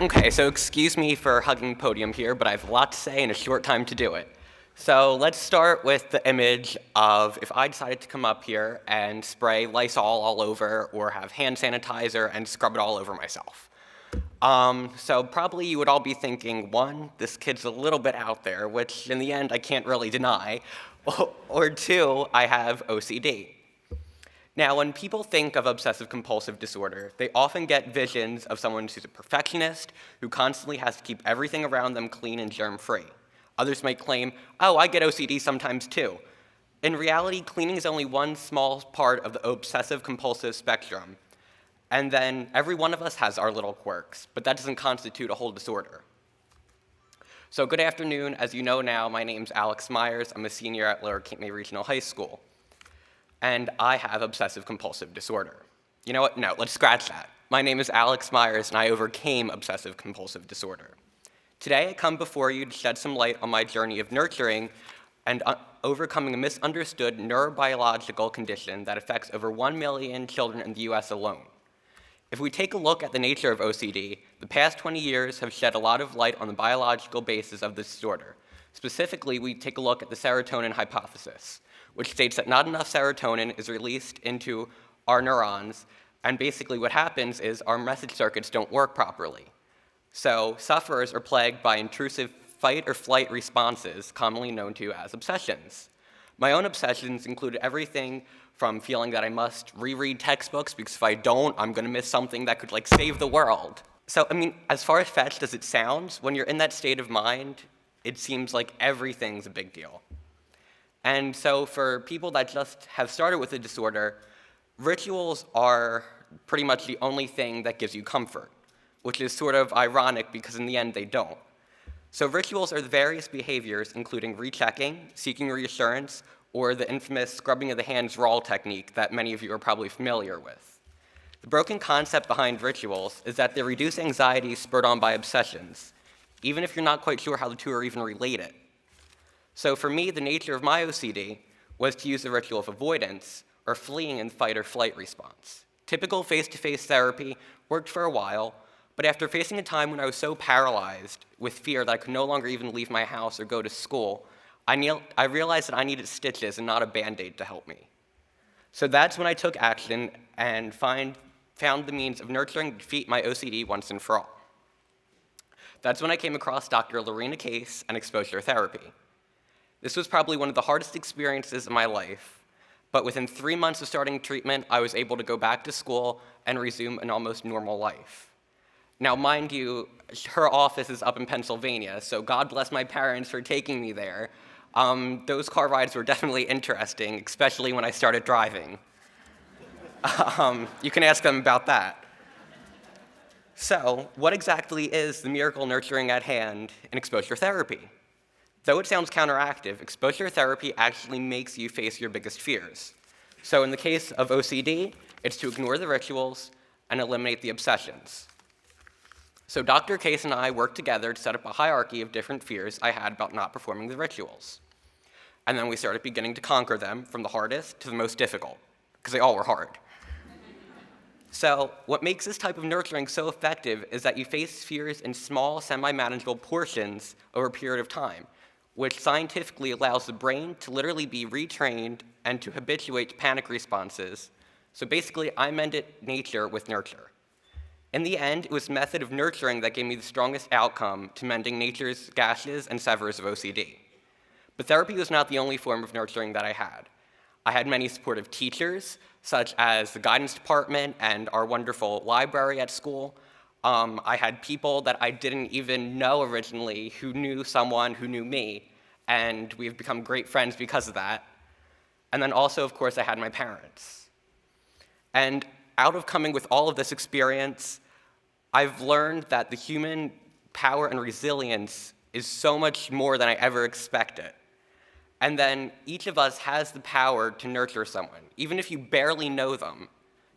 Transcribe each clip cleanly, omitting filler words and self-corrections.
Okay, so excuse me for hugging the podium here, but I have a lot to say in a short time to do it. So let's start with the image of if I decided to come up here and spray Lysol all over or have hand sanitizer and scrub it all over myself. So probably you would all be thinking, one, this kid's a little bit out there, which in the end I can't really deny, or two, I have OCD. Now, when people think of obsessive compulsive disorder, they often get visions of someone who's a perfectionist, who constantly has to keep everything around them clean and germ-free. Others might claim, oh, I get OCD sometimes too. In reality, cleaning is only one small part of the obsessive compulsive spectrum. And then every one of us has our little quirks, but that doesn't constitute a whole disorder. So good afternoon. As you know now, my name's Alex Meyers. I'm a senior at TEDxCapeMay Regional High School. And I have obsessive compulsive disorder. You know what? No, let's scratch that. My name is Alex Meyers, and I overcame obsessive compulsive disorder. Today, I come before you to shed some light on my journey of nurturing and overcoming a misunderstood neurobiological condition that affects over 1 million children in the US alone. If we take a look at the nature of OCD, the past 20 years have shed a lot of light on the biological basis of this disorder. Specifically, we take a look at the serotonin hypothesis, which states that not enough serotonin is released into our neurons, and basically what happens is our message circuits don't work properly. So sufferers are plagued by intrusive fight or flight responses, commonly known to as obsessions. My own obsessions include everything from feeling that I must reread textbooks because if I don't, I'm going to miss something that could save the world. So, as far as fetched as it sounds, when you're in that state of mind, it seems like everything's a big deal. And so for people that just have started with a disorder, rituals are pretty much the only thing that gives you comfort, which is sort of ironic because in the end they don't. So rituals are the various behaviors, including rechecking, seeking reassurance, or the infamous scrubbing of the hands raw technique that many of you are probably familiar with. The broken concept behind rituals is that they reduce anxiety spurred on by obsessions, even if you're not quite sure how the two are even related. So for me, the nature of my OCD was to use the ritual of avoidance, or fleeing in fight or flight response. Typical face-to-face therapy worked for a while, but after facing a time when I was so paralyzed with fear that I could no longer even leave my house or go to school, I realized that I needed stitches and not a Band-Aid to help me. So that's when I took action and found the means of nurturing and defeat my OCD once and for all. That's when I came across Dr. Lorena Case and exposure therapy. This was probably one of the hardest experiences of my life, but within 3 months of starting treatment, I was able to go back to school and resume an almost normal life. Now, mind you, her office is up in Pennsylvania, so God bless my parents for taking me there. Those car rides were definitely interesting, especially when I started driving. You can ask them about that. So, what exactly is the miracle nurturing at hand in exposure therapy? Though it sounds counteractive, exposure therapy actually makes you face your biggest fears. So in the case of OCD, it's to ignore the rituals and eliminate the obsessions. So Dr. Case and I worked together to set up a hierarchy of different fears I had about not performing the rituals. And then we started beginning to conquer them from the hardest to the most difficult, because they all were hard. So what makes this type of nurturing so effective is that you face fears in small, semi-manageable portions over a period of time, which scientifically allows the brain to literally be retrained and to habituate to panic responses. So basically, I mended nature with nurture. In the end, it was the method of nurturing that gave me the strongest outcome to mending nature's gashes and severs of OCD. But therapy was not the only form of nurturing that I had. I had many supportive teachers, such as the guidance department and our wonderful library at school. I had people that I didn't even know originally who knew someone who knew me, and we've become great friends because of that. And then also, of course, I had my parents. And out of coming with all of this experience, I've learned that the human power and resilience is so much more than I ever expected. And then each of us has the power to nurture someone. Even if you barely know them,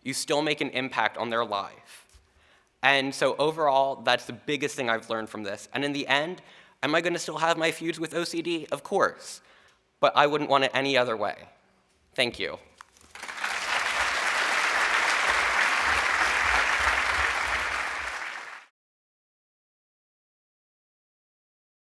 you still make an impact on their life. And so overall, that's the biggest thing I've learned from this. And in the end, am I going to still have my feuds with OCD? Of course. But I wouldn't want it any other way. Thank you.